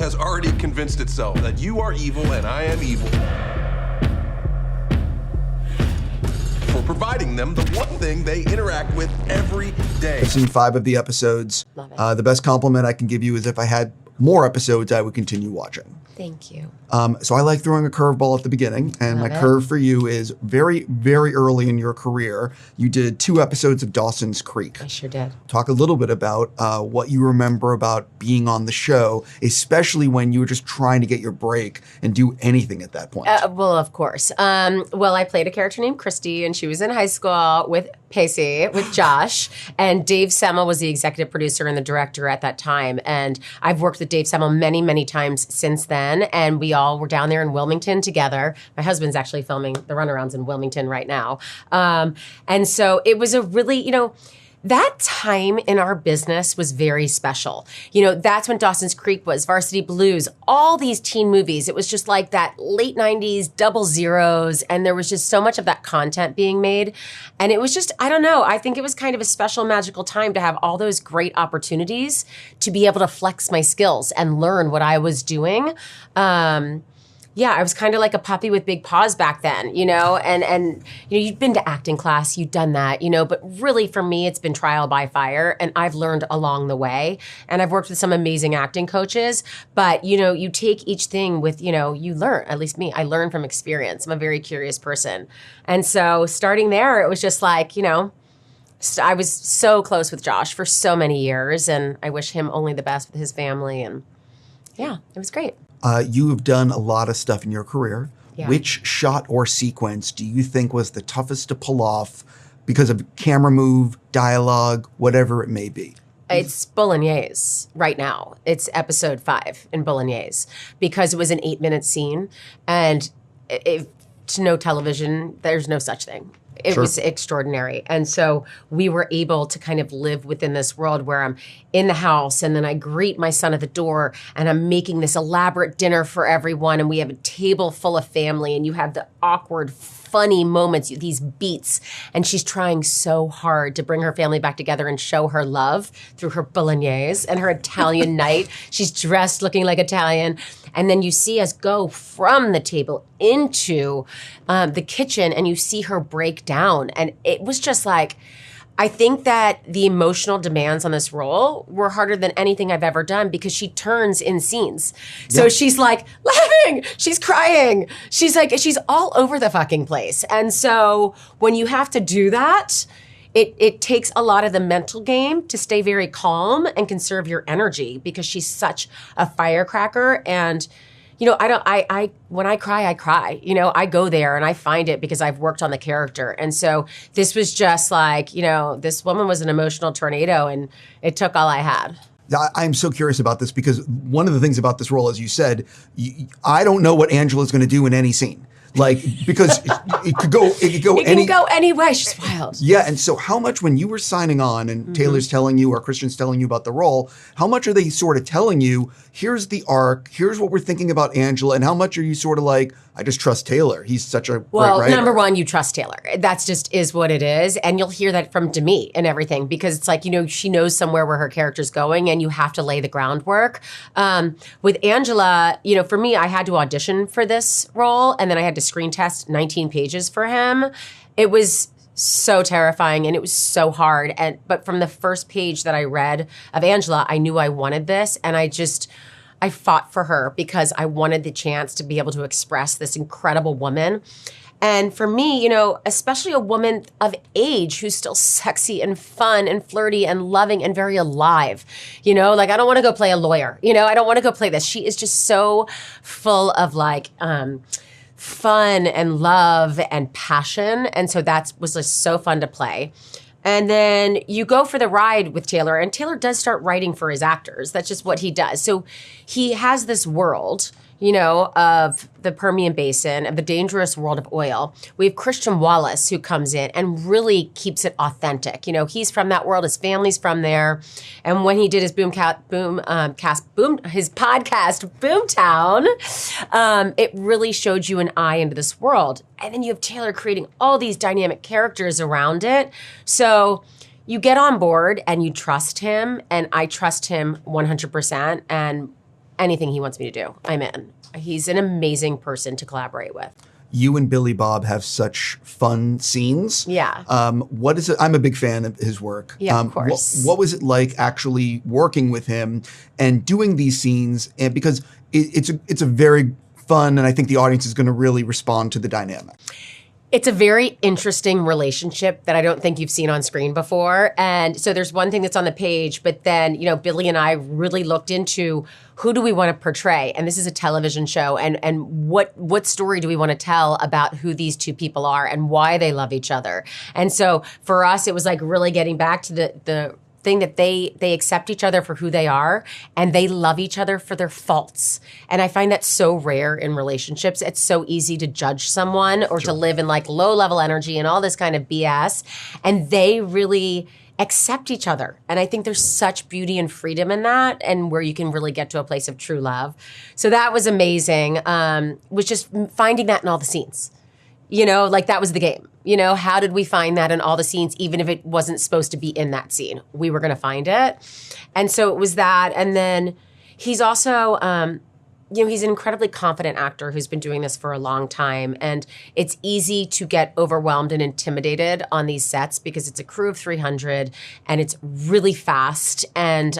has already convinced itself that you are evil and I am evil. For providing them the one thing they interact with every day. I've seen 5 of the episodes. Love it. The best compliment I can give you is if I had more episodes, I would continue watching. Thank you. So I like throwing a curveball at the beginning, and my curve for you is very, very early in your career. You did 2 episodes of Dawson's Creek. I sure did. Talk a little bit about what you remember about being on the show, especially when you were just trying to get your break and do anything at that point. Well, of course. Well, I played a character named Christy, and she was in high school with Pacey, with Josh, and Dave Semmel was the executive producer and the director at that time. And I've worked with Dave Semmel many, many times since then, and we all were down there in Wilmington together. My husband's actually filming the runarounds in Wilmington right now. And so it was a really, that time in our business was very special. That's when Dawson's Creek was, Varsity Blues, all these teen movies. It was just like that late 90s, double zeros, and there was just so much of that content being made. And it was just, I don't know, I think it was kind of a special, magical time to have all those great opportunities to be able to flex my skills and learn what I was doing. Yeah, I was kind of like a puppy with big paws back then, and you'd been to acting class, you'd done that, but really for me, it's been trial by fire, and I've learned along the way, and I've worked with some amazing acting coaches, but, you take each thing with, you learn, at least me, I learn from experience. I'm a very curious person. And so starting there, it was just like, I was so close with Josh for so many years, and I wish him only the best with his family, and yeah, it was great. You have done a lot of stuff in your career. Yeah. Which shot or sequence do you think was the toughest to pull off because of camera move, dialogue, whatever it may be? It's Bolognese right now. It's episode 5 in Bolognese because it was an 8-minute scene, and to no television, there's no such thing. It was extraordinary. And so we were able to kind of live within this world where I'm in the house and then I greet my son at the door and I'm making this elaborate dinner for everyone and we have a table full of family and you have the awkward, funny moments, these beats, and she's trying so hard to bring her family back together and show her love through her bolognese and her Italian night. She's dressed looking like Italian. And then you see us go from the table into the kitchen and you see her break down. And it was just like, I think that the emotional demands on this role were harder than anything I've ever done because she turns in scenes. So she's like laughing, she's crying, she's all over the fucking place. And so when you have to do that, it takes a lot of the mental game to stay very calm and conserve your energy because she's such a firecracker. And when I cry, I cry. I go there and I find it because I've worked on the character. And so this was just like, this woman was an emotional tornado and it took all I had. I'm so curious about this because one of the things about this role, as you said, I don't know what Angela's going to do in any scene. Because it could go can go any way. She's wild. Yeah, and so how much when you were signing on and Taylor's telling you or Christian's telling you about the role, how much are they sort of telling you, here's the arc, here's what we're thinking about Angela, and how much are you sort of like, I just trust Taylor. He's such a great writer. Number one, you trust Taylor. That's just is what it is. And you'll hear that from Demi and everything because it's like, she knows somewhere where her character's going and you have to lay the groundwork. With Angela, for me, I had to audition for this role and then I had to screen test 19 pages for him. It was so terrifying and it was so hard. But from the first page that I read of Angela, I knew I wanted this and I fought for her because I wanted the chance to be able to express this incredible woman. And for me, especially a woman of age who's still sexy and fun and flirty and loving and very alive, I don't want to go play a lawyer, I don't want to go play this. She is just so full of fun and love and passion. And so that was just so fun to play. And then you go for the ride with Taylor, and Taylor does start writing for his actors. That's just what he does. So he has this world, of the Permian Basin, of the dangerous world of oil. We have Christian Wallace who comes in and really keeps it authentic. He's from that world. His family's from there. And when he did his podcast, Boomtown, it really showed you an eye into this world. And then you have Taylor creating all these dynamic characters around it. So you get on board and you trust him. And I trust him 100%. And anything he wants me to do, I'm in. He's an amazing person to collaborate with. You and Billy Bob have such fun scenes. Yeah. What is it? I'm a big fan of his work. Yeah, of course. What was it like actually working with him and doing these scenes? And because it's a very fun, and I think the audience is going to really respond to the dynamic. It's a very interesting relationship that I don't think you've seen on screen before. And so there's one thing that's on the page, but then, Billy and I really looked into who do we want to portray? And this is a television show. And what story do we want to tell about who these two people are and why they love each other? And so for us, it was like really getting back to the thing that they accept each other for who they are, and they love each other for their faults. And I find that so rare in relationships. It's so easy to judge someone or to live in like low level energy and all this kind of BS. And they really accept each other. And I think there's such beauty and freedom in that, and where you can really get to a place of true love. So that was amazing. Was just finding that in all the scenes. Like that was the game. How did we find that in all the scenes, even if it wasn't supposed to be in that scene? We were going to find it. And so it was that. And then he's also, he's an incredibly confident actor who's been doing this for a long time. And it's easy to get overwhelmed and intimidated on these sets because it's a crew of 300 and it's really fast. And,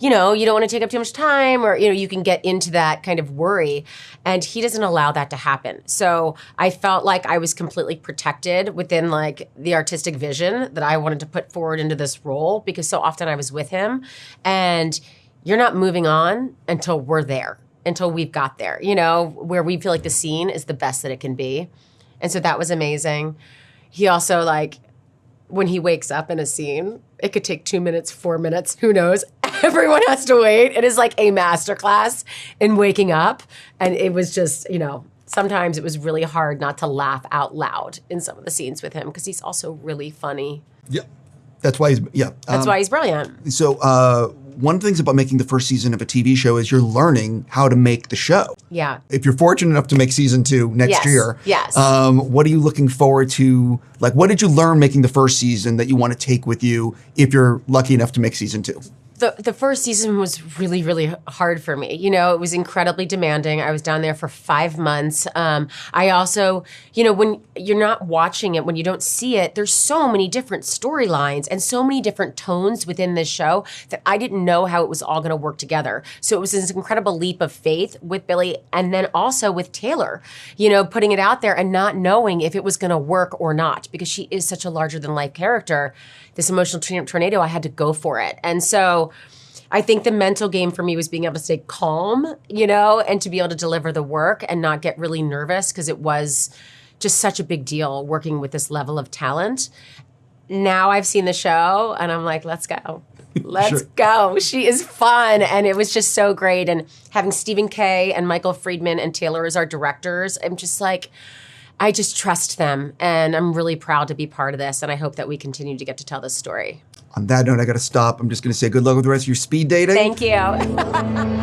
you don't want to take up too much time, or, you can get into that kind of worry. And he doesn't allow that to happen. So I felt like I was completely protected within like the artistic vision that I wanted to put forward into this role, because so often I was with him and you're not moving on until we're there, until we've got there, where we feel like the scene is the best that it can be. And so that was amazing. He also when he wakes up in a scene, it could take 2 minutes, 4 minutes, who knows? Everyone has to wait. It is like a masterclass in waking up. And it was just, sometimes it was really hard not to laugh out loud in some of the scenes with him, because he's also really funny. Yeah. That's why he's brilliant. So one of the things about making the first season of a TV show is you're learning how to make the show. Yeah. If you're fortunate enough to make season 2 next year, yes. What are you looking forward to? Like, what did you learn making the first season that you want to take with you if you're lucky enough to make season 2? The first season was really, really hard for me. It was incredibly demanding. I was down there for 5 months. I also, when you're not watching it, when you don't see it, there's so many different storylines and so many different tones within this show that I didn't know how it was all going to work together. So it was this incredible leap of faith with Billy, and then also with Taylor, putting it out there and not knowing if it was going to work or not, because she is such a larger than life character. This emotional tornado, I had to go for it. And so I think the mental game for me was being able to stay calm, and to be able to deliver the work and not get really nervous, because it was just such a big deal working with this level of talent. Now I've seen the show and I'm like, let's go. Let's go. She is fun. And it was just so great. And having Stephen Kay and Michael Friedman and Taylor as our directors, I'm just like, I just trust them, and I'm really proud to be part of this, and I hope that we continue to get to tell this story. On that note, I got to stop. I'm just going to say good luck with the rest of your speed dating. Thank you.